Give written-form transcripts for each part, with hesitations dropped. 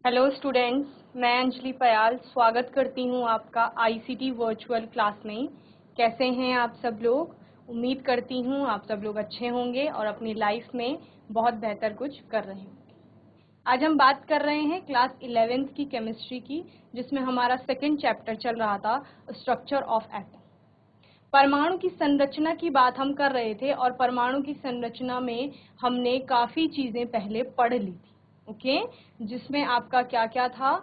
Hello students, मैं अंजलि पयाल स्वागत करती हूं आपका आईसीटी वर्चुअल क्लास में। कैसे हैं आप सब लोग? उम्मीद करती हूं आप सब लोग अच्छे होंगे और अपनी लाइफ में बहुत बेहतर कुछ कर रहे होंगे। आज हम बात कर रहे हैं क्लास 11th की केमिस्ट्री की, जिसमें हमारा सेकंड चैप्टर चल रहा था स्ट्रक्चर ऑफ एटम। परमाणु की संरचना की बात हम कर रहे थे और परमाणु की संरचना में हमने काफ़ी चीज़ें पहले पढ़ ली थी। ओके, जिसमें आपका क्या क्या था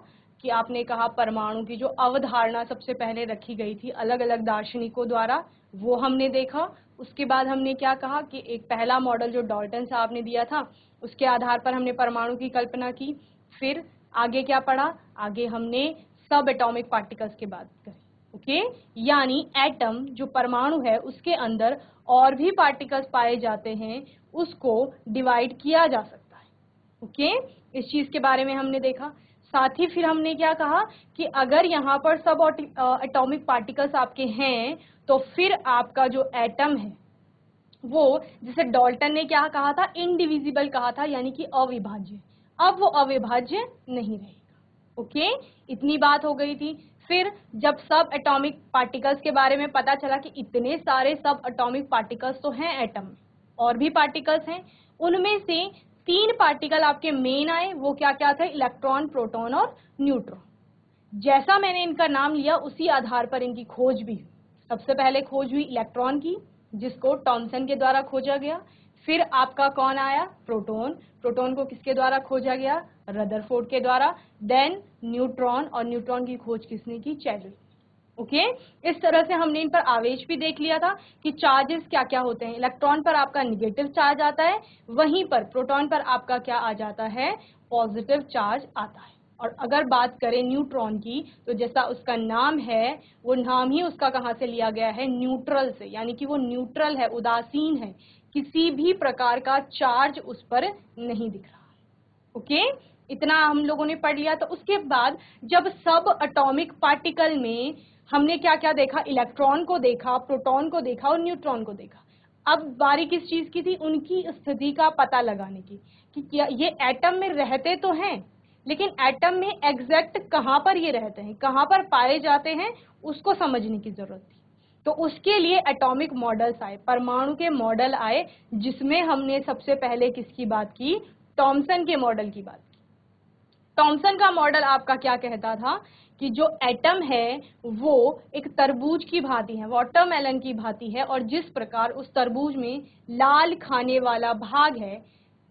कि आपने कहा परमाणु की जो अवधारणा सबसे पहले रखी गई थी अलग अलग दार्शनिकों द्वारा, वो हमने देखा। उसके बाद हमने क्या कहा कि एक पहला मॉडल जो डाल्टन साहब ने दिया था, उसके आधार पर हमने परमाणु की कल्पना की। फिर आगे क्या पढ़ा? आगे हमने सब एटॉमिक पार्टिकल्स की बात करी। ओके, यानी एटम जो परमाणु है उसके अंदर और भी पार्टिकल्स पाए जाते हैं, उसको डिवाइड किया जा सकता है। ओके, इस चीज के बारे में हमने देखा। साथ ही फिर हमने क्या कहा कि अगर यहाँ पर सब एटॉमिक पार्टिकल्स आपके हैं तो फिर आपका जो एटम है वो, जिसे डाल्टन ने क्या कहा था, इनडिविजिबल कहा था, यानी कि अविभाज्य। अब वो अविभाज्य नहीं रहेगा। ओके, इतनी बात हो गई थी। फिर जब सब एटॉमिक पार्टिकल्स के बारे में पता चला कि इतने सारे सब एटॉमिक पार्टिकल्स तो हैं एटम में, और भी पार्टिकल्स हैं, उनमें से 3 पार्टिकल आपके मेन आए। वो क्या क्या थे? इलेक्ट्रॉन, प्रोटॉन और न्यूट्रॉन। जैसा मैंने इनका नाम लिया उसी आधार पर इनकी खोज भी। सबसे पहले खोज हुई इलेक्ट्रॉन की, जिसको थॉमसन के द्वारा खोजा गया। फिर आपका कौन आया? प्रोटॉन। प्रोटॉन को किसके द्वारा खोजा गया? रदरफोर्ड के द्वारा। देन न्यूट्रॉन, और न्यूट्रॉन की खोज किसने की? चैडविक। ओके, इस तरह से हमने इन पर आवेश भी देख लिया था कि चार्जेस क्या क्या होते हैं। इलेक्ट्रॉन पर आपका निगेटिव चार्ज आता है, वहीं पर प्रोटॉन पर आपका क्या आ जाता है? पॉजिटिव चार्ज आता है। और अगर बात करें न्यूट्रॉन की, तो जैसा उसका नाम है, वो नाम ही उसका कहाँ से लिया गया है? न्यूट्रल से, यानी कि वो न्यूट्रल है, उदासीन है, किसी भी प्रकार का चार्ज उस पर नहीं दिख रहा है। ओके, इतना हम लोगों ने पढ़ लिया। तो उसके बाद जब सब एटॉमिक पार्टिकल में हमने क्या क्या देखा? इलेक्ट्रॉन को देखा, प्रोटॉन को देखा और न्यूट्रॉन को देखा। अब बारी किस चीज की थी? उनकी स्थिति का पता लगाने की, कि क्या ये एटम में रहते तो हैं, लेकिन एटम में एग्जैक्ट कहाँ पर ये रहते हैं, कहाँ पर पाए जाते हैं, उसको समझने की जरूरत थी। तो उसके लिए एटॉमिक मॉडल्स आए, परमाणु के मॉडल आए, जिसमें हमने सबसे पहले किसकी बात की? थॉमसन के मॉडल की बात की। थॉमसन का मॉडल आपका क्या कहता था कि जो एटम है वो एक तरबूज की भांति है, वाटरमेलन की भांति है, और जिस प्रकार उस तरबूज में लाल खाने वाला भाग है,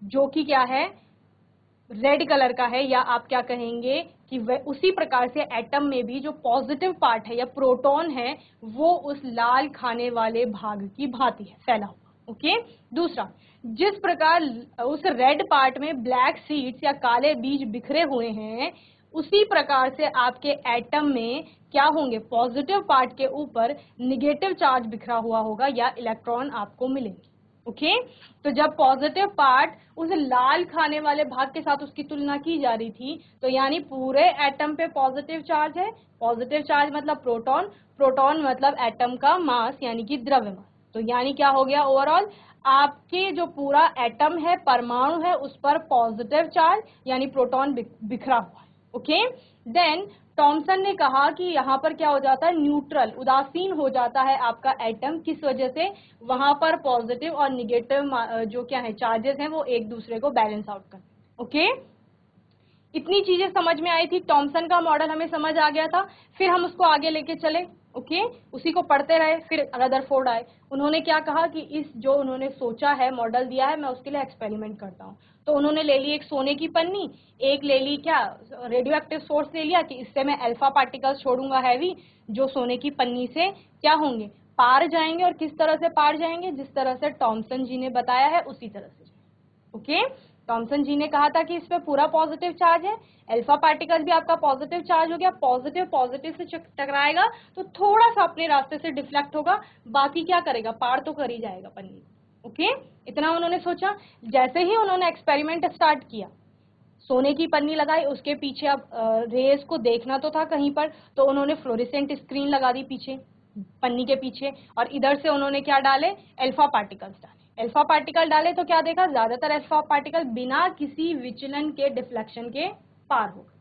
जो कि क्या है? रेड कलर का है, या आप क्या कहेंगे कि वह उसी प्रकार से एटम में भी जो पॉजिटिव पार्ट है या प्रोटॉन है, वो उस लाल खाने वाले भाग की भांति है, फैला हुआ। ओके, दूसरा, जिस प्रकार उस रेड पार्ट में ब्लैक सीड्स या काले बीज बिखरे हुए हैं, उसी प्रकार से आपके एटम में क्या होंगे? पॉजिटिव पार्ट के ऊपर निगेटिव चार्ज बिखरा हुआ होगा, या इलेक्ट्रॉन आपको मिलेंगे। ओके, तो जब पॉजिटिव पार्ट उस लाल खाने वाले भाग के साथ उसकी तुलना की जा रही थी, तो यानी पूरे एटम पे पॉजिटिव चार्ज है। पॉजिटिव चार्ज मतलब प्रोटॉन, प्रोटॉन मतलब एटम का मास, यानी कि द्रव्यमान। तो यानी क्या हो गया? ओवरऑल आपके जो पूरा एटम है, परमाणु है, उस पर पॉजिटिव चार्ज यानी प्रोटॉन बिखरा हुआ है। ओके, देन थॉमसन ने कहा कि यहाँ पर क्या हो जाता है? न्यूट्रल, उदासीन हो जाता है आपका एटम। किस वजह से? वहां पर पॉजिटिव और निगेटिव जो क्या है चार्जेस हैं, वो एक दूसरे को बैलेंस आउट करते। ओके, इतनी चीजें समझ में आई थी। थॉमसन का मॉडल हमें समझ आ गया था। फिर हम उसको आगे लेके चले। ओके, उसी को पढ़ते रहे। फिर रदरफोर्ड आए। उन्होंने क्या कहा कि इस जो उन्होंने सोचा है, मॉडल दिया है, मैं उसके लिए एक्सपेरिमेंट करता हूँ। तो उन्होंने ले ली एक सोने की पन्नी, एक ले ली क्या? रेडियो एक्टिव सोर्स ले लिया, कि इससे मैं अल्फा पार्टिकल्स छोड़ूंगा हैवी, जो सोने की पन्नी से क्या होंगे? पार जाएंगे। और किस तरह से पार जाएंगे? जिस तरह से थॉमसन जी ने बताया है उसी तरह से। ओके, थॉमसन जी ने कहा था कि इसमें पूरा पॉजिटिव चार्ज है, अल्फा पार्टिकल भी आपका पॉजिटिव चार्ज हो गया, पॉजिटिव पॉजिटिव से टकराएगा तो थोड़ा सा अपने रास्ते से डिफ्लेक्ट होगा, बाकी क्या करेगा? पार तो कर ही जाएगा पन्नी। ओके, इतना उन्होंने सोचा। जैसे ही उन्होंने एक्सपेरिमेंट स्टार्ट किया, सोने की पन्नी लगाई, उसके पीछे अब रेस को देखना तो था कहीं पर, तो उन्होंने फ्लोरेसेंट स्क्रीन लगा दी पीछे, पन्नी के पीछे, और इधर से उन्होंने क्या डाले? अल्फा पार्टिकल्स डाले। अल्फा पार्टिकल डाले तो क्या देखा? ज्यादातर अल्फा पार्टिकल बिना किसी विचलन के, डिफ्लेक्शन के पार हो गए।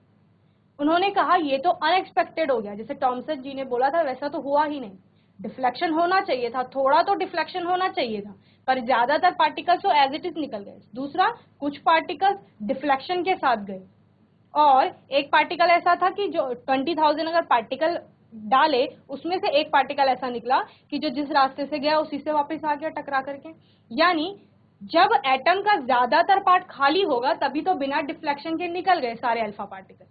उन्होंने कहा ये तो अनएक्सपेक्टेड हो गया, जैसे टॉमसन जी ने बोला था वैसा तो हुआ ही नहीं, डिफ्लेक्शन होना चाहिए था, थोड़ा तो डिफ्लेक्शन होना चाहिए था, पर ज्यादातर पार्टिकल्स तो एज इट इज निकल गए। दूसरा, कुछ पार्टिकल्स डिफ्लेक्शन के साथ गए, और एक पार्टिकल ऐसा था कि जो 20,000 अगर पार्टिकल डाले उसमें से एक पार्टिकल ऐसा निकला कि जो जिस रास्ते से गया उसी से वापस आ गया टकरा करके। यानी जब एटम का ज्यादातर पार्ट खाली होगा तभी तो बिना डिफ्लेक्शन के निकल गए सारे अल्फा पार्टिकल।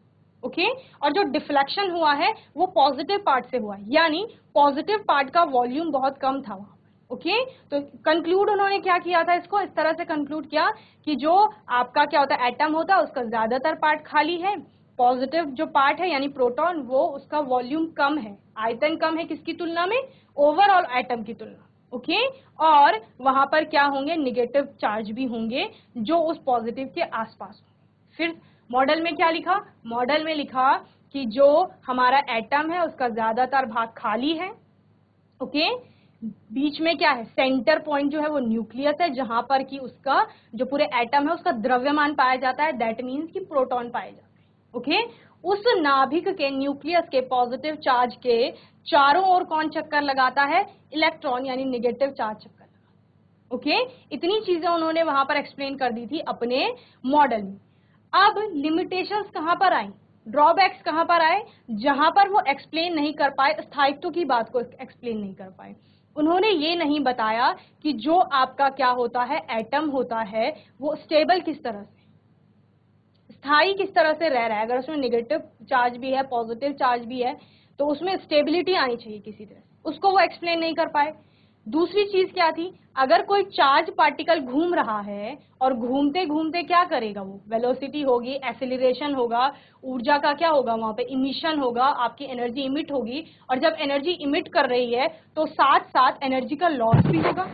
ओके, और जो डिफ्लेक्शन हुआ है वो पॉजिटिव पार्ट से हुआ है, यानी पॉजिटिव पार्ट का वॉल्यूम बहुत कम था वहां पर। ओके, तो कंक्लूड उन्होंने क्या किया था, इसको इस तरह से कंक्लूड किया कि जो आपका क्या होता है एटम होता है उसका ज्यादातर पार्ट खाली है, पॉजिटिव जो पार्ट है यानी प्रोटॉन वो उसका वॉल्यूम कम है, आयतन कम है किसकी तुलना में, ओवरऑल एटम की तुलना। ओके, और वहां पर क्या होंगे, निगेटिव चार्ज भी होंगे जो उस पॉजिटिव के आसपास होंगे। फिर मॉडल में क्या लिखा, मॉडल में लिखा कि जो हमारा एटम है उसका ज्यादातर भाग खाली है। ओके, बीच में क्या है, सेंटर पॉइंट जो है वो न्यूक्लियस है जहां पर कि उसका जो पूरे एटम है उसका द्रव्यमान पाया जाता है, दैट मीन्स कि प्रोटॉन पाए जाते हैं। ओके, उस नाभिक के न्यूक्लियस के पॉजिटिव चार्ज के चारों ओर कौन चक्कर लगाता है, इलेक्ट्रॉन यानी नेगेटिव चार्ज चक्कर लगाता है। ओके, इतनी चीजें उन्होंने वहां पर एक्सप्लेन कर दी थी अपने मॉडल में। अब लिमिटेशंस कहां पर आई, ड्रॉबैक्स कहां पर आए, जहां पर वो एक्सप्लेन नहीं कर पाए, स्थायित्व की बात को एक्सप्लेन नहीं कर पाए। उन्होंने ये नहीं बताया कि जो आपका क्या होता है एटम होता है वो स्टेबल किस तरह से, स्थायी किस तरह से रह रहा है, अगर उसमें नेगेटिव चार्ज भी है पॉजिटिव चार्ज भी है तो उसमें स्टेबिलिटी आनी चाहिए किसी तरह से, उसको वो एक्सप्लेन नहीं कर पाए। दूसरी चीज क्या थी, अगर कोई चार्ज पार्टिकल घूम रहा है और घूमते घूमते क्या करेगा, वो वेलोसिटी होगी, एक्सेलरेशन होगा, ऊर्जा का क्या होगा वहां पे, इमिशन होगा, आपकी एनर्जी इमिट होगी, और जब एनर्जी इमिट कर रही है तो साथ साथ एनर्जी का लॉस भी होगा।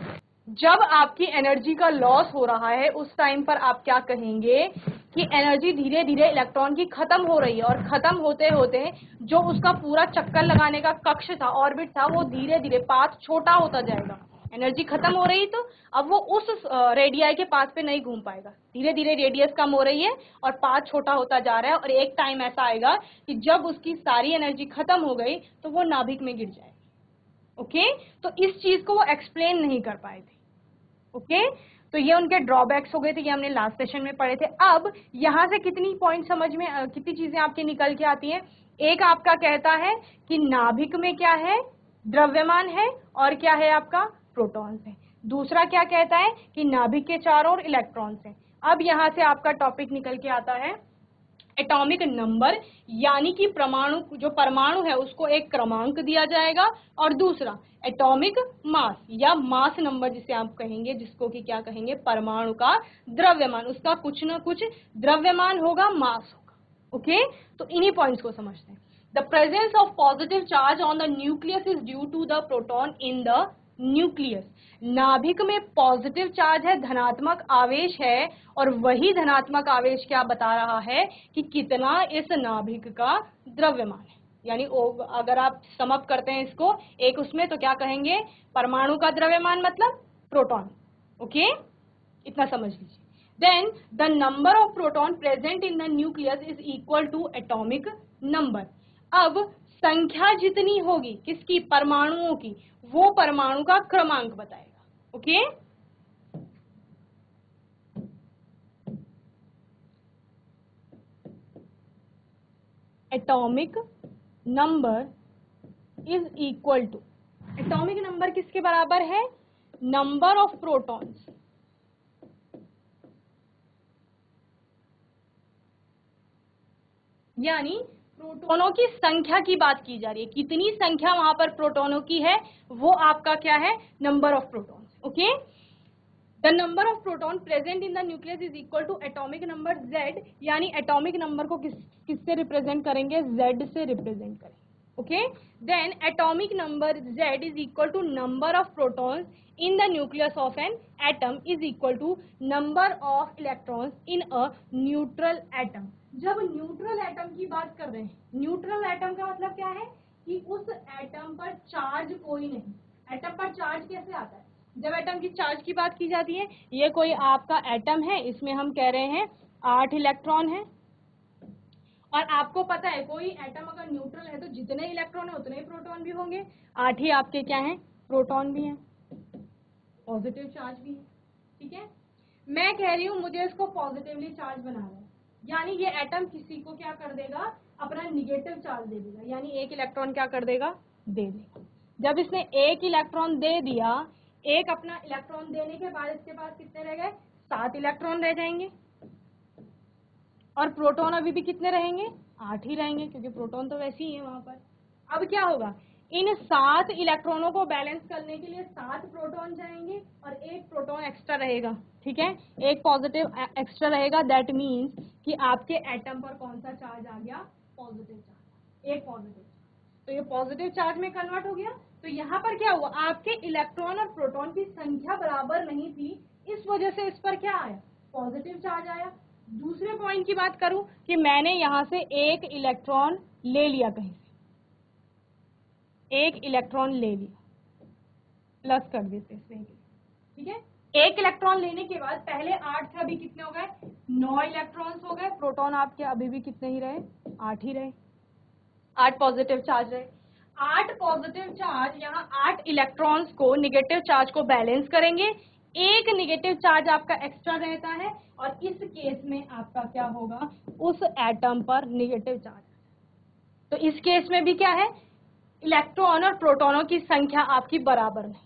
जब आपकी एनर्जी का लॉस हो रहा है उस टाइम पर आप क्या कहेंगे कि एनर्जी धीरे धीरे इलेक्ट्रॉन की खत्म हो रही है, और खत्म होते होते जो उसका पूरा चक्कर लगाने का कक्ष था, ऑर्बिट था, वो धीरे धीरे पाथ छोटा होता जाएगा। एनर्जी खत्म हो रही तो अब वो उस रेडियाई के पाथ पे नहीं घूम पाएगा, धीरे धीरे रेडियस कम हो रही है और पाथ छोटा होता जा रहा है, और एक टाइम ऐसा आएगा कि जब उसकी सारी एनर्जी खत्म हो गई तो वो नाभिक में गिर जाएगी। ओके, तो इस चीज को वो एक्सप्लेन नहीं कर पाए थे। ओके, तो ये उनके ड्रॉबैक्स हो गए थे, ये हमने लास्ट सेशन में पढ़े थे। अब यहाँ से कितनी पॉइंट समझ में कितनी चीजें आपके निकल के आती हैं, एक आपका कहता है कि नाभिक में क्या है, द्रव्यमान है, और क्या है आपका, प्रोटॉन्स है। दूसरा क्या कहता है कि नाभिक के चारों ओर इलेक्ट्रॉन्स हैं। अब यहाँ से आपका टॉपिक निकल के आता है एटॉमिक नंबर, यानी कि परमाणु, जो परमाणु है उसको एक क्रमांक दिया जाएगा, और दूसरा एटॉमिक मास या मास नंबर जिसे आप कहेंगे, जिसको कि क्या कहेंगे, परमाणु का द्रव्यमान, उसका कुछ ना कुछ द्रव्यमान होगा, मास होगा। ओके, तो इन्हीं पॉइंट्स को समझते हैं। The presence of positive charge on the nucleus is due to the proton in the nucleus. नाभिक में पॉजिटिव चार्ज है, धनात्मक आवेश है, और वही धनात्मक आवेश क्या बता रहा है कि कितना इस नाभिक का द्रव्यमान है। यानी अगर आप समअप करते हैं इसको एक उसमें तो क्या कहेंगे, परमाणु का द्रव्यमान मतलब प्रोटॉन। ओके, इतना समझ लीजिए। Then the number of proton present in the nucleus is equal to atomic number. अब संख्या जितनी होगी किसकी, परमाणुओं की, वो परमाणु का क्रमांक बताएगा। Okay, atomic number is equal to, atomic number किसके बराबर है, नंबर ऑफ प्रोटॉन्स, यानी प्रोटॉनों की संख्या की बात की जा रही है, कितनी संख्या वहां पर प्रोटॉनों की है वो आपका क्या है, number of protons. Okay, the number of proton present in the nucleus is equal to atomic number Z, यानी एटॉमिक नंबर को किससे रिप्रेजेंट करेंगे, Z से रिप्रेजेंट करेंगे। Okay, then atomic number Z is equal to number of protons in the nucleus of an atom is equal to number of electrons in a neutral atom। जब neutral atom की बात कर रहे हैं, neutral atom का मतलब क्या है कि उस एटम पर चार्ज कोई नहीं। एटम पर चार्ज कैसे आता है, जब एटम की चार्ज की बात की जाती है, ये कोई आपका एटम है, इसमें हम कह रहे हैं 8 इलेक्ट्रॉन है, और आपको पता है कोई एटम अगर न्यूट्रल है तो जितने इलेक्ट्रॉन है उतने ही प्रोटॉन भी होंगे, 8 ही आपके क्या हैं, प्रोटॉन भी हैं, पॉजिटिव चार्ज भी है। ठीक है, मैं कह रही हूं मुझे इसको पॉजिटिवली चार्ज बनाना है, यानी ये एटम किसी को क्या कर देगा, अपना निगेटिव चार्ज दे देगा, यानी एक इलेक्ट्रॉन क्या कर देगा, दे देगा। जब इसने एक इलेक्ट्रॉन दे दिया, एक अपना इलेक्ट्रॉन देने के बाद इसके पास कितने रह गए, 7 इलेक्ट्रॉन रह जाएंगे, और प्रोटॉन अभी भी कितने रहेंगे, 8 ही रहेंगे, क्योंकि प्रोटॉन तो वैसे ही है वहां पर। अब क्या होगा, इन 7 इलेक्ट्रॉनों को बैलेंस करने के लिए 7 प्रोटॉन जाएंगे और एक प्रोटॉन एक्स्ट्रा रहेगा। ठीक है, एक पॉजिटिव एक्स्ट्रा रहेगा, दैट मीन्स कि आपके एटम पर कौन सा चार्ज आ गया, पॉजिटिव चार्ज, एक पॉजिटिव। तो ये पॉजिटिव चार्ज में कन्वर्ट हो गया। तो यहाँ पर क्या हुआ, आपके इलेक्ट्रॉन और प्रोटॉन की संख्या बराबर नहीं थी, इस वजह से इस पर क्या आया, पॉजिटिव चार्ज आया। दूसरे पॉइंट की बात करूं कि मैंने यहां से एक इलेक्ट्रॉन ले लिया, कहीं से एक इलेक्ट्रॉन ले लिया, प्लस कर देते इसमें, ठीक है। एक इलेक्ट्रॉन लेने के बाद पहले 8 थे, अभी कितने हो गए, 9 इलेक्ट्रॉन्स हो गए, प्रोटॉन आपके अभी भी कितने ही रहे, 8 ही रहे, 8 पॉजिटिव चार्ज रहे। 8 पॉजिटिव चार्ज यहाँ 8 इलेक्ट्रॉन्स को, निगेटिव चार्ज को बैलेंस करेंगे, एक निगेटिव चार्ज आपका एक्स्ट्रा रहता है, और इस केस में आपका क्या होगा, उस एटम पर निगेटिव चार्ज। तो इस केस में भी क्या है, इलेक्ट्रॉन और प्रोटॉनों की संख्या आपकी बराबर नहीं।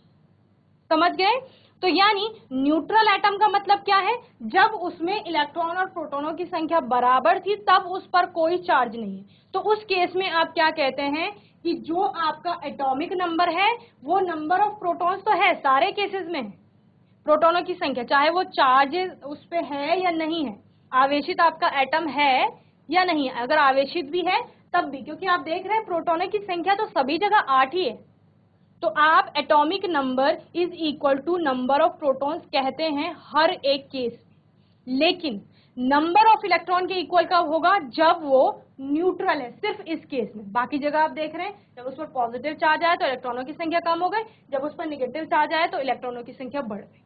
समझ गए। तो यानी न्यूट्रल एटम का मतलब क्या है, जब उसमें इलेक्ट्रॉन और प्रोटॉनों की संख्या बराबर थी तब उस पर कोई चार्ज नहीं है। तो उस केस में आप क्या कहते हैं कि जो आपका एटॉमिक नंबर है वो नंबर ऑफ प्रोटॉन्स तो है, सारे केसेस में है, प्रोटॉनों की संख्या चाहे वो चार्ज उस पे है या नहीं है, आवेशित आपका एटम है या नहीं है, अगर आवेशित भी है तब भी, क्योंकि आप देख रहे हैं प्रोटॉनों की संख्या तो सभी जगह 8 ही है। तो आप atomic number is equal to number of protons कहते हैं हर एक केस, लेकिन नंबर ऑफ इलेक्ट्रॉन के इक्वल कब होगा, जब वो न्यूट्रल है, सिर्फ इस केस में। बाकी जगह आप देख रहे हैं जब उस पर पॉजिटिव चार्ज आया तो इलेक्ट्रॉनों की संख्या कम हो गई, जब उस पर निगेटिव चार्ज आया तो इलेक्ट्रॉनों की संख्या बढ़ गई।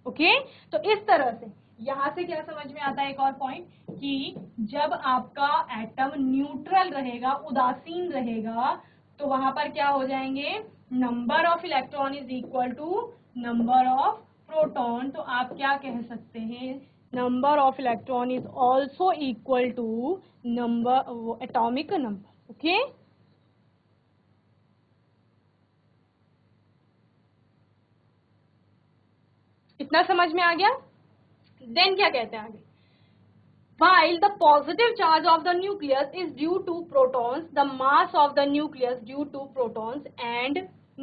ओके, तो इस तरह से यहां से क्या समझ में आता है, एक और पॉइंट, कि जब आपका एटम न्यूट्रल रहेगा, उदासीन रहेगा, तो वहां पर क्या हो जाएंगे, number of electron is equal to number of proton. तो आप क्या कह सकते हैं, number of electron is also equal to number, atomic number. Okay, इतना समझ में आ गया। देन क्या कहते हैं आगे, while the positive charge of the nucleus is due to protons, the mass of the nucleus due to protons and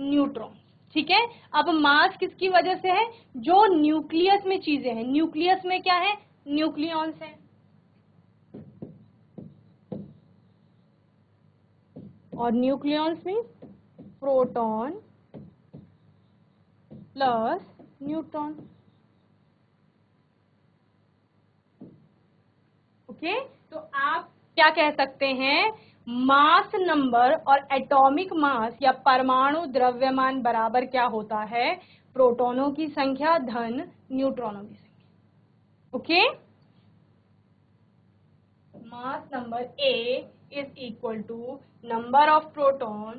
neutrons। ठीक है, अब मास किसकी वजह से है, जो न्यूक्लियस में चीजें हैं, न्यूक्लियस में क्या है, न्यूक्लियॉन्स है, और न्यूक्लियॉन्स में प्रोटॉन प्लस न्यूट्रॉन। ओके, तो आप क्या कह सकते हैं, मास नंबर और एटॉमिक मास या परमाणु द्रव्यमान बराबर क्या होता है, प्रोटॉनों की संख्या धन न्यूट्रॉनों की संख्या। Okay, mass number A is equal to number of proton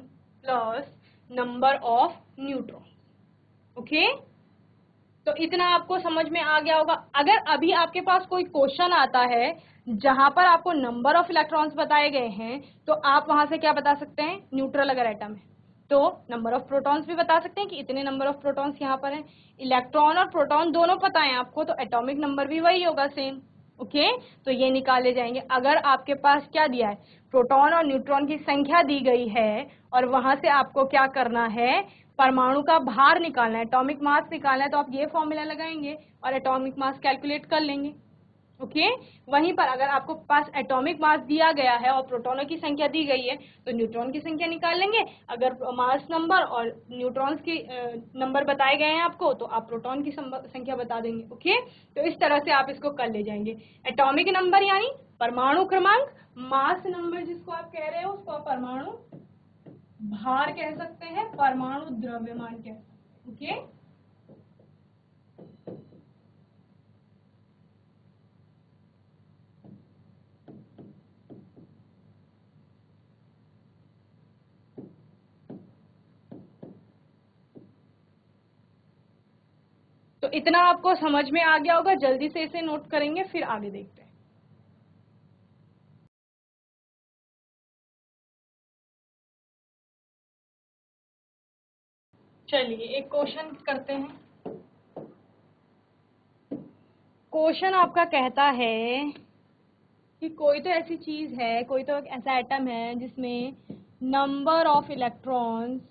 plus number of neutron. Okay, तो इतना आपको समझ में आ गया होगा। अगर अभी आपके पास कोई क्वेश्चन आता है जहां पर आपको नंबर ऑफ इलेक्ट्रॉन्स बताए गए हैं, तो आप वहां से क्या बता सकते हैं, न्यूट्रल अगर एटम है तो नंबर ऑफ प्रोटॉन्स भी बता सकते हैं कि इतने नंबर ऑफ प्रोटॉन्स यहाँ पर हैं। इलेक्ट्रॉन और प्रोटॉन दोनों पता है आपको, तो एटॉमिक नंबर भी वही होगा, सेम। ओके, तो ये निकाले जाएंगे। अगर आपके पास क्या दिया है, प्रोटॉन और न्यूट्रॉन की संख्या दी गई है, और वहां से आपको क्या करना है, परमाणु का भार निकालना है, एटॉमिक मास निकालना है, तो आप ये फॉर्मूला लगाएंगे और एटॉमिक मास कैलकुलेट कर लेंगे। ओके, वहीं पर अगर आपको पास एटॉमिक मास दिया गया है और प्रोटॉनों की संख्या दी गई है, तो न्यूट्रॉन की संख्या निकाल लेंगे। अगर मास नंबर और न्यूट्रॉन्स की नंबर बताए गए हैं आपको, तो आप प्रोटॉन की संख्या बता देंगे। ओके, तो इस तरह से आप इसको कर ले जाएंगे। एटॉमिक नंबर यानी परमाणु क्रमांक, मास नंबर जिसको आप कह रहे हो उसको आप परमाणु भार कह सकते हैं, परमाणु द्रव्यमान कह सकते हैं। ओके, तो इतना आपको समझ में आ गया होगा, जल्दी से इसे नोट करेंगे फिर आगे देखते हैं। चलिए एक क्वेश्चन करते हैं। क्वेश्चन आपका कहता है कि कोई तो ऐसी चीज है, कोई तो एक ऐसा एटम है जिसमें नंबर ऑफ इलेक्ट्रॉन्स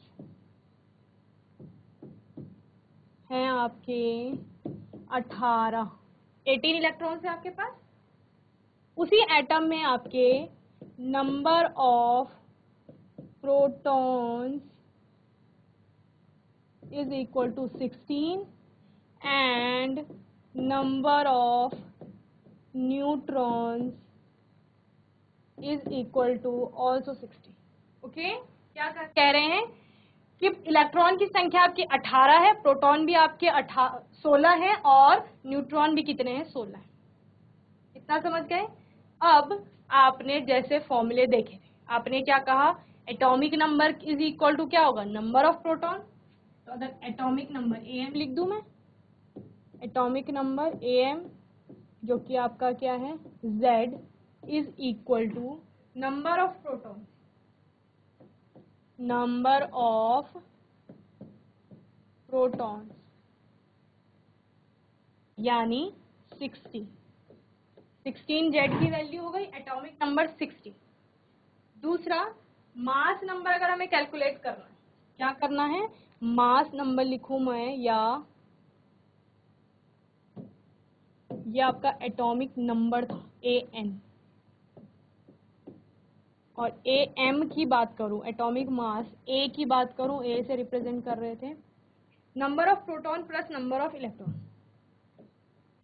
हैं आपके 18 इलेक्ट्रॉन्स है आपके पास। उसी एटम में आपके number of protons is equal to 16 and number of neutrons is equal to also 16. Okay, क्या कह रहे हैं कि इलेक्ट्रॉन की संख्या आपकी 18 है, प्रोटॉन भी आपके 16 है और न्यूट्रॉन भी कितने हैं? 16 है। इतना समझ गए? अब आपने जैसे फॉर्मूले देखे थे, आपने क्या कहा? Atomic number is equal to क्या होगा? Number of proton. तो अगर एटॉमिक नंबर am लिख दूं मैं, एटॉमिक नंबर am जो कि आपका क्या है? z is equal to number of proton, number of protons यानी 16 z की वैल्यू हो गई, एटॉमिक नंबर 60। दूसरा मास नंबर अगर हमें कैलकुलेट करना है, क्या करना है? मास नंबर लिखूं मैं या ये आपका एटॉमिक नंबर था an, और am की बात करूं, एटॉमिक मास a की बात करूं, a से रिप्रेजेंट कर रहे थे number of proton plus number of electron.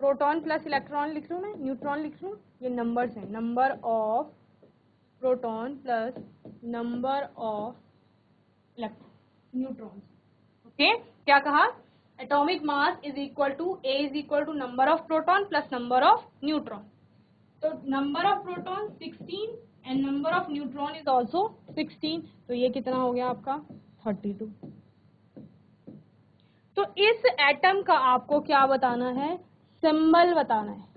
Proton plus electron लिख लूं मैं, न्यूट्रॉन लिख लूं, ये नंबर्स हैं, number of proton plus number of electron neutrons. Okay, क्या कहा? Atomic mass is equal to A is equal to number of proton plus number of neutron. तो number of proton 16 and number of neutron is also 16, तो ये कितना हो गया आपका? 32। तो इस एटम का आपको क्या बताना है? सिंबल बताना है।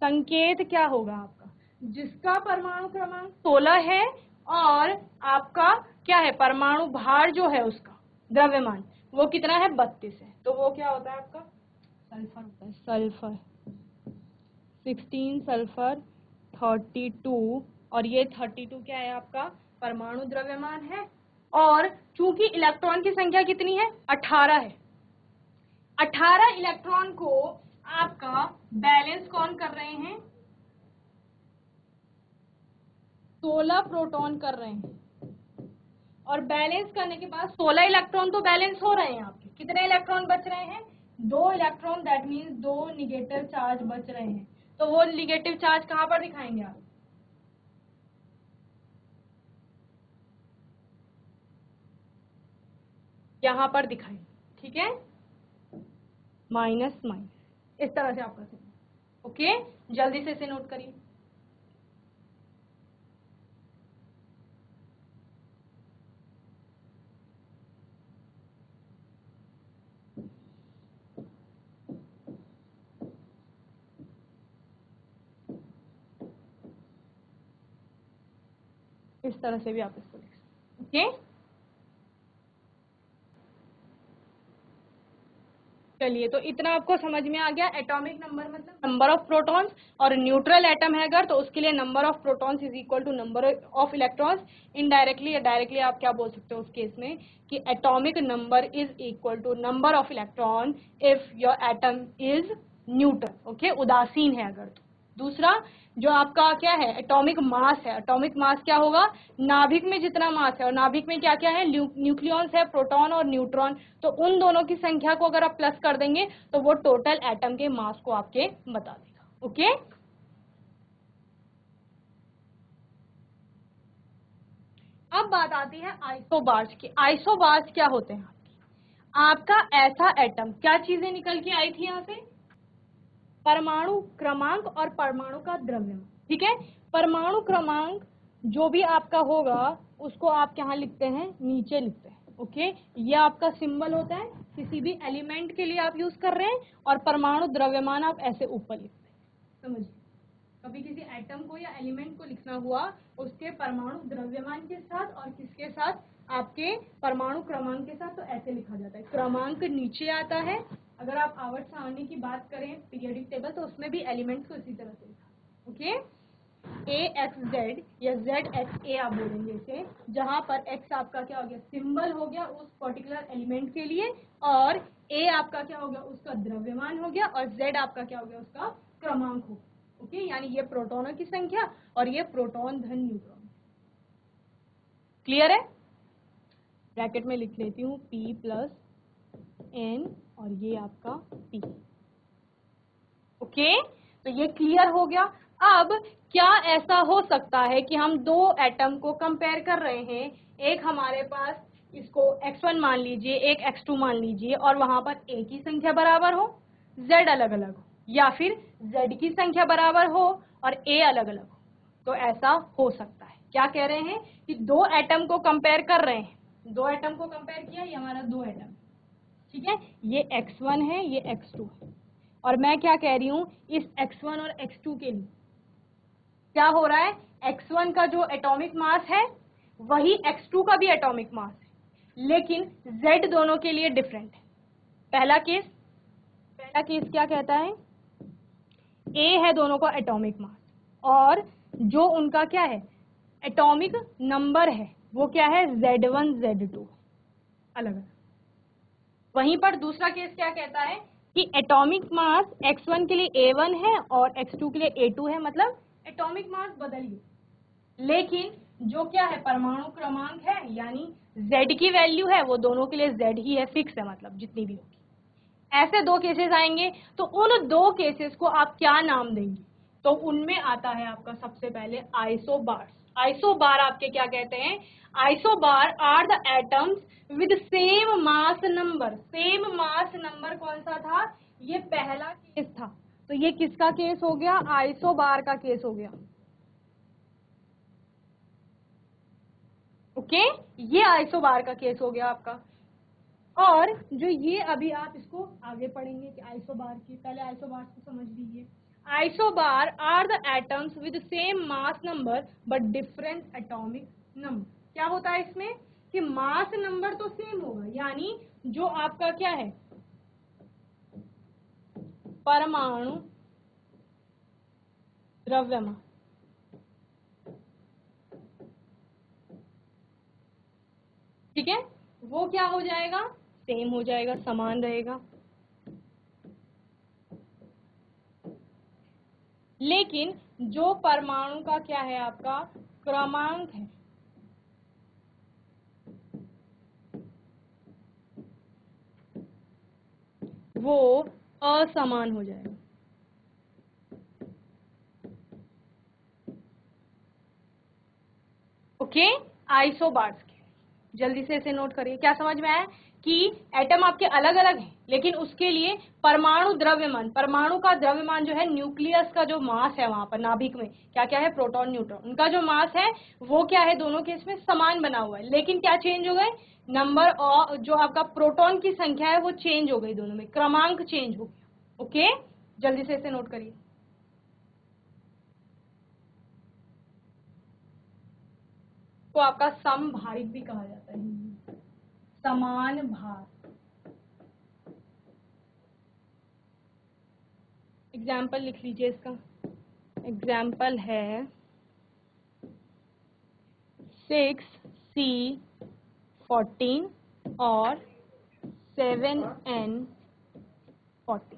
संकेत क्या होगा आपका? जिसका परमाणु क्रमांक 16 है और आपका क्या है? परमाणु भार जो है उसका द्रव्यमान वो कितना है? 32 है। तो वो क्या होता है आपका? सल्फर होता है। सल्फर 16, सल्फर 32, और ये 32 क्या है आपका? परमाणु द्रव्यमान है। और चूंकि इलेक्ट्रॉन की संख्या कितनी है? 18 है। 18 इलेक्ट्रॉन को आपका बैलेंस कौन कर रहे हैं? 16 प्रोटॉन कर रहे हैं। और बैलेंस करने के बाद 16 इलेक्ट्रॉन तो बैलेंस हो रहे हैं आपके। कितने इलेक्ट्रॉन बच रहे हैं? 2 electron, that means 2 negative charge बच रहे हैं। तो वो निगेटिव चार्ज कहां पर दिखाएंगे आप? यहां पर दिखाएंगे, ठीक है? माइनस माइनस, इस तरह से आपका सिंबल। ओके, जल्दी से इसे नोट करिए। इस तरह से भी आप इसको लिख सकते हैं। ओके, चलिए तो इतना आपको समझ में आ गया। एटॉमिक नंबर मतलब नंबर ऑफ प्रोटॉन्स, और न्यूट्रल एटम है अगर तो उसके लिए number of protons is equal to number of electrons. Indirectly या डायरेक्टली आप क्या बोल सकते हो उस केस में कि atomic number is equal to number of electron if your atom is neutral. Okay, उदासीन है अगर तो। दूसरा जो आपका क्या है? एटॉमिक मास है। एटॉमिक मास क्या होगा? नाभिक में जितना मास है, और नाभिक में क्या क्या है? न्यूक्लियॉन्स है, प्रोटॉन और न्यूट्रॉन। तो उन दोनों की संख्या को अगर आप प्लस कर देंगे तो वो टोटल एटम के मास को आपके बता देगा। ओके, अब बात आती है आइसोबार्स की। आइसोबार्स क्या होते हैं? आपका ऐसा एटम, क्या चीजें निकल के आई थी यहाँ से? परमाणु क्रमांक और परमाणु का द्रव्यमान। ठीक है, परमाणु क्रमांक जो भी आपका होगा उसको आप यहाँ लिखते हैं, नीचे लिखते हैं। ओके, ये आपका सिंबल होता है, किसी भी एलिमेंट के लिए आप यूज कर रहे हैं, और परमाणु द्रव्यमान आप ऐसे ऊपर लिखते हैं। समझिए, कभी किसी एटम को या एलिमेंट को लिखना हुआ, उसके परमाणु द्रव्यमान के साथ और किसके साथ, आपके परमाणु क्रमांक के साथ, तो ऐसे लिखा जाता है। क्रमांक नीचे आता है। अगर आप आवर्त सारणी की बात करें, पीरियोडिक टेबल, तो उसमें भी एलिमेंट्स को इसी तरह से लिखा। ओके, ए एक्स जेड या जेड एक्स ए आप बोलेंगे इसे, जहां पर एक्स आपका क्या हो गया, सिंबल हो गया उस पर्टिकुलर एलिमेंट के लिए, और ए आपका क्या हो गया, उसका द्रव्यमान हो गया, और जेड आपका क्या हो गया, उसका क्रमांक हो गया। ओके, यानी ये प्रोटॉनों की संख्या और ये प्रोटॉन धन न्यूट्रॉन। क्लियर है? ब्रैकेट में लिख लेती हूँ P प्लस N और ये आपका P। ओके, तो ये क्लियर हो गया। अब क्या ऐसा हो सकता है कि हम दो एटम को कंपेयर कर रहे हैं, एक हमारे पास, इसको x1 मान लीजिए, एक x2 मान लीजिए, और वहां पर a की संख्या बराबर हो, z अलग अलग हो, या फिर z की संख्या बराबर हो और a अलग अलग हो, तो ऐसा हो सकता है। क्या कह रहे हैं कि दो एटम को कंपेयर कर रहे हैं, दो एटम को कंपेयर किया, ये हमारा दो एटम, ठीक है, ये x1 है, ये x2 है, और मैं क्या कह रही हूं, इस x1 और x2 के लिए क्या हो रहा है, x1 का जो एटॉमिक मास है वही x2 का भी एटॉमिक मास है, लेकिन z दोनों के लिए डिफरेंट है। पहला केस क्या कहता है, a है दोनों का एटॉमिक मास, और जो उनका क्या है, एटॉमिक नंबर है, वो क्या है, z1 z2 अलग अलग। वहीं पर दूसरा केस क्या कहता है कि एटॉमिक मास x1 के लिए a1 है और x2 के लिए a2 है, मतलब एटॉमिक मास बदलिए, लेकिन जो क्या है, परमाणु क्रमांक है, यानी z की वैल्यू है, वो दोनों के लिए z ही है, फिक्स है, मतलब जितनी भी होगी। ऐसे दो केसेस आएंगे, तो उन दो केसेस को आप क्या नाम देंगे, तो उनमें आता है आपका सबसे पहले आइसोबार्स। आइसोबार आपके क्या कहते हैं, isobar are the atoms with same mass number. Same mass number कौन सा था, ये पहला केस था, तो ये किसका केस हो गया, आइसोबार का केस हो गया। ओके, ये आइसोबार का केस हो गया आपका। और जो ये अभी आप इसको आगे पढ़ेंगे कि आइसोबार की, पहले आइसोबार को समझ लीजिए। Isobar are the atoms with same mass number but different atomic number. क्या होता है इसमें कि मास नंबर तो सेम होगा, यानी जो आपका क्या है, परमाणु द्रव्यमान, ठीक है, वो क्या हो जाएगा, सेम हो जाएगा, समान रहेगा। लेकिन जो परमाणु का क्या है, आपका क्रमांक है, वो असमान हो जाएगा। ओके, आइसोबार्स के, जल्दी से इसे नोट करिए। क्या समझ में आया कि एटम आपके अलग अलग हैं, लेकिन उसके लिए परमाणु द्रव्यमान, परमाणु का द्रव्यमान जो है, न्यूक्लियस का जो मास है, वहां पर नाभिक में क्या क्या है, प्रोटॉन न्यूट्रॉन, उनका जो मास है वो क्या है, दोनों केस में समान बना हुआ है, लेकिन क्या चेंज हो गए, नंबर और जो आपका प्रोटॉन की संख्या है वो चेंज हो गई, दोनों में क्रमांक चेंज हो गया। ओके, जल्दी से इसे नोट करिए। तो आपका समभारित भी कहा जाता है, समान भार। एग्जाम्पल लिख लीजिए इसका। एग्जाम्पल है 6C14 और 7N14।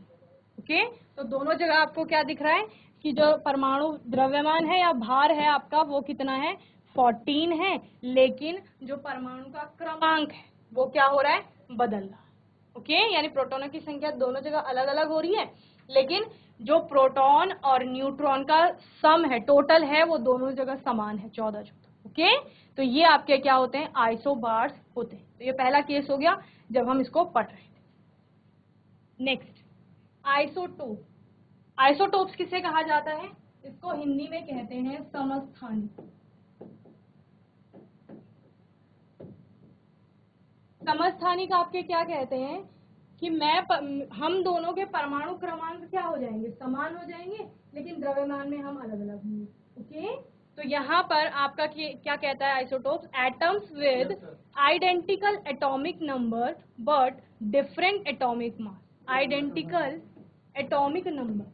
ओके, तो दोनों जगह आपको क्या दिख रहा है कि जो परमाणु द्रव्यमान है या भार है आपका, वो कितना है, 14 है, लेकिन जो परमाणु का क्रमांक है वो क्या हो रहा है, बदल रहा है। ओके, यानी प्रोटॉनों की संख्या दोनों जगह अलग अलग हो रही है, लेकिन जो प्रोटॉन और न्यूट्रॉन का सम है, टोटल है, वो दोनों जगह समान है, 14। ओके, तो ये आपके क्या होते हैं, आइसोबार्स होते हैं। तो ये पहला केस हो गया जब हम इसको पढ़ रहे थे। Next, isotope. आइसोटोप्स किसे कहा जाता है, इसको हिंदी में कहते हैं समस्थानिक। समस्थानिक आपके क्या कहते हैं कि हम दोनों के परमाणु क्रमांक क्या हो जाएंगे, समान हो जाएंगे, लेकिन द्रव्यमान में हम अलग अलग होंगे। ओके, तो यहाँ पर आपका क्या कहता है isotopes, atoms with identical atomic number but different atomic mass. Identical atomic number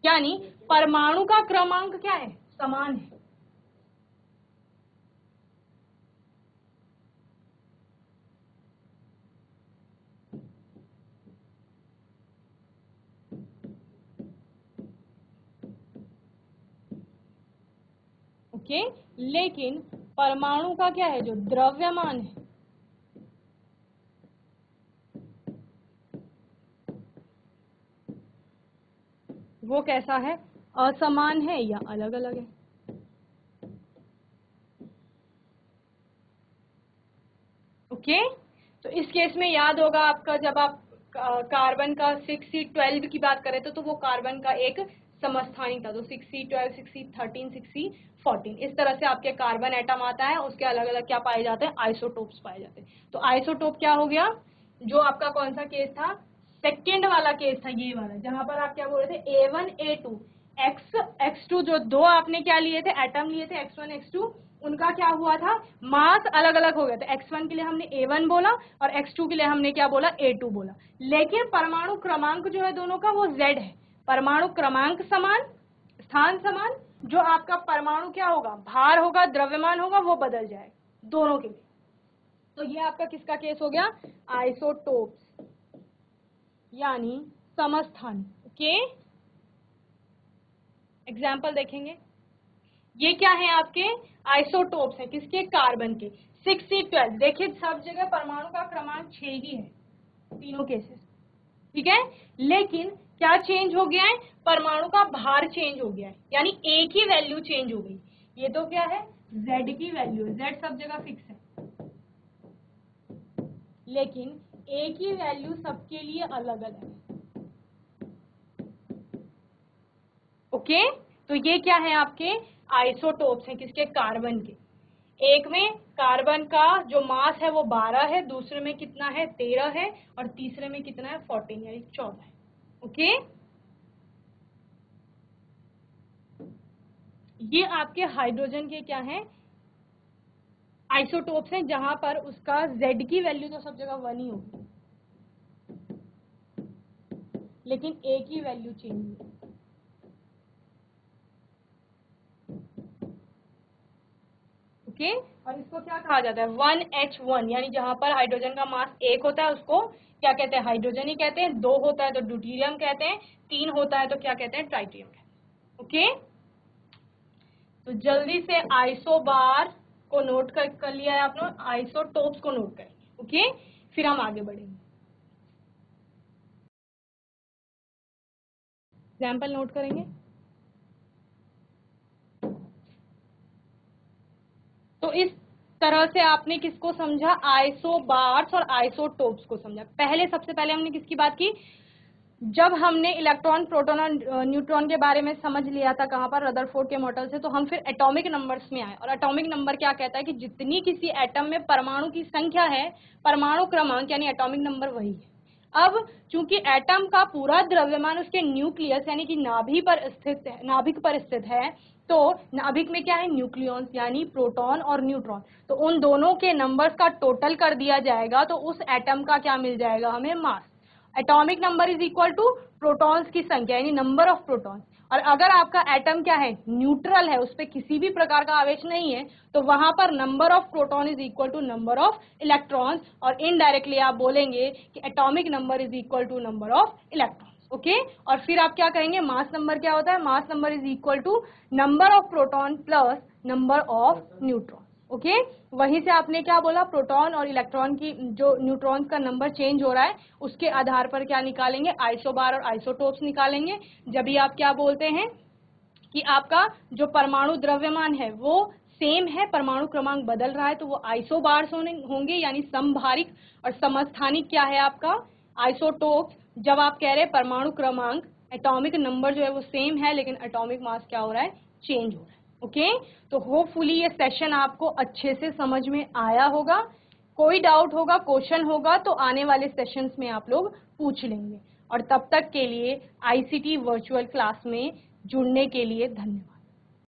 यानी परमाणु का क्रमांक क्या है, समान है। ओके, लेकिन परमाणु का क्या है, जो द्रव्यमान है वो कैसा है, असमान है या अलग अलग है। ओके, तो इस केस में याद होगा आपका, जब आप कार्बन का 6C12 की बात करें तो वो कार्बन का एक समस्थानिक था। तो 6C12, 6C13, 6C14 इस तरह से आपके कार्बन एटम आता है, उसके अलग अलग क्या पाए जाते हैं, आइसोटोप्स पाए जाते हैं। तो आइसोटोप क्या हो गया, जो आपका कौन सा केस था, सेकेंड वाला केस था, ये वाला, जहां पर आप क्या बोल रहे थे, A1 A2 X2, जो दो आपने क्या लिए थे, एटम लिए थे X1 X2, उनका क्या हुआ था, मास अलग अलग हो गया था। X1 के लिए हमने A1 बोला और X2 के लिए हमने क्या बोला, A2 बोला, लेकिन परमाणु क्रमांक जो है दोनों का वो Z है। परमाणु क्रमांक समान, स्थान समान, जो आपका परमाणु क्या होगा, भार होगा, द्रव्यमान होगा, वो बदल जाएगा दोनों के लिए। तो ये आपका किसका केस हो गया, आइसोटोप्स यानी समस्थान। ओके, एग्जाम्पल देखेंगे, ये क्या है, आपके आइसोटोप्स है, किसके, कार्बन के। 6C12, देखिए सब जगह परमाणु का क्रमांक 6 ही है, तीनों केसेस, ठीक है, लेकिन क्या चेंज हो गया है, परमाणु का भार चेंज हो गया है, यानी एक ही वैल्यू चेंज हो गई। ये तो क्या है, Z की वैल्यू है, Z सब जगह फिक्स है, लेकिन एक ही वैल्यू सबके लिए अलग अलग है। ओके, तो ये क्या है, आपके आइसोटोप्स हैं, किसके, कार्बन के। एक में कार्बन का जो मास है वो 12 है, दूसरे में कितना है, 13 है, और तीसरे में कितना है, 14 यानी 14 है। ओके, ये आपके हाइड्रोजन के क्या हैं, आइसोटोप्स हैं, जहां पर उसका Z की वैल्यू तो सब जगह 1 ही होगी, लेकिन एक ही वैल्यू चेंज हुई। ओके, और इसको क्या कहा जाता है, 1H1, यानी जहां पर हाइड्रोजन का मास 1 होता है उसको क्या कहते हैं, हाइड्रोजन ही कहते हैं। 2 होता है तो ड्यूटेरियम कहते हैं, 3 होता है तो क्या कहते हैं, ट्राइटियम कहते हैं। ओके, तो जल्दी से आइसोबार को नोट कर लिया है आपने, आइसोटोप्स को नोट करेंगे। ओके, फिर हम आगे बढ़ेंगे। एग्जाम्पल नोट करेंगे। तो इस तरह से आपने किसको समझा, आइसोबार्स और आइसोटोप्स को समझा। सबसे पहले हमने किसकी बात की, जब हमने इलेक्ट्रॉन, प्रोटॉन और न्यूट्रॉन के बारे में समझ लिया था, कहां पर, रदरफोर्ड के मॉडल से, तो हम फिर एटॉमिक नंबर्स में आए। और एटॉमिक नंबर क्या कहता है कि जितनी किसी एटम में परमाणु की संख्या है, परमाणु क्रमांक यानी एटॉमिक नंबर वही है। अब चूंकि एटम का पूरा द्रव्यमान उसके न्यूक्लियस यानी कि नाभिक पर स्थित है, तो नाभिक में क्या है, न्यूक्लियॉन्स यानी प्रोटॉन और न्यूट्रॉन, तो उन दोनों के नंबर्स का टोटल कर दिया जाएगा, तो उस एटम का क्या मिल जाएगा हमें, mass. Atomic number is equal to protons की संख्या यानी नंबर ऑफ प्रोटॉन्स। और अगर आपका एटम क्या है, न्यूट्रल है, उस पर किसी भी प्रकार का आवेश नहीं है, तो वहां पर number of proton is equal to number of electrons, और इनडायरेक्टली आप बोलेंगे कि atomic number is equal to number of electrons. Okay, और फिर आप क्या कहेंगे, मास नंबर क्या होता है, mass number is equal to number of proton plus number of neutron. Okay, वहीं से आपने क्या बोला, प्रोटॉन और इलेक्ट्रॉन की जो न्यूट्रॉन्स का नंबर चेंज हो रहा है उसके आधार पर क्या निकालेंगे, आइसोबार और आइसोटोप्स निकालेंगे। जब भी आप क्या बोलते हैं कि आपका जो परमाणु द्रव्यमान है वो सेम है, परमाणु क्रमांक बदल रहा है, तो वो आइसोबार्स होंगे यानी समभारिक। और समस्थानिक क्या है आपका, आइसोटोप्स। जब आप कह रहे हैं परमाणु क्रमांक, एटॉमिक नंबर जो है वो सेम है, लेकिन एटॉमिक मास क्या हो रहा है, चेंज हो रहा है। ओके, तो होपफुली ये सेशन आपको अच्छे से समझ में आया होगा। कोई डाउट होगा, क्वेश्चन होगा तो आने वाले सेशंस में आप लोग पूछ लेंगे। और तब तक के लिए आईसीटी वर्चुअल क्लास में जुड़ने के लिए धन्यवाद।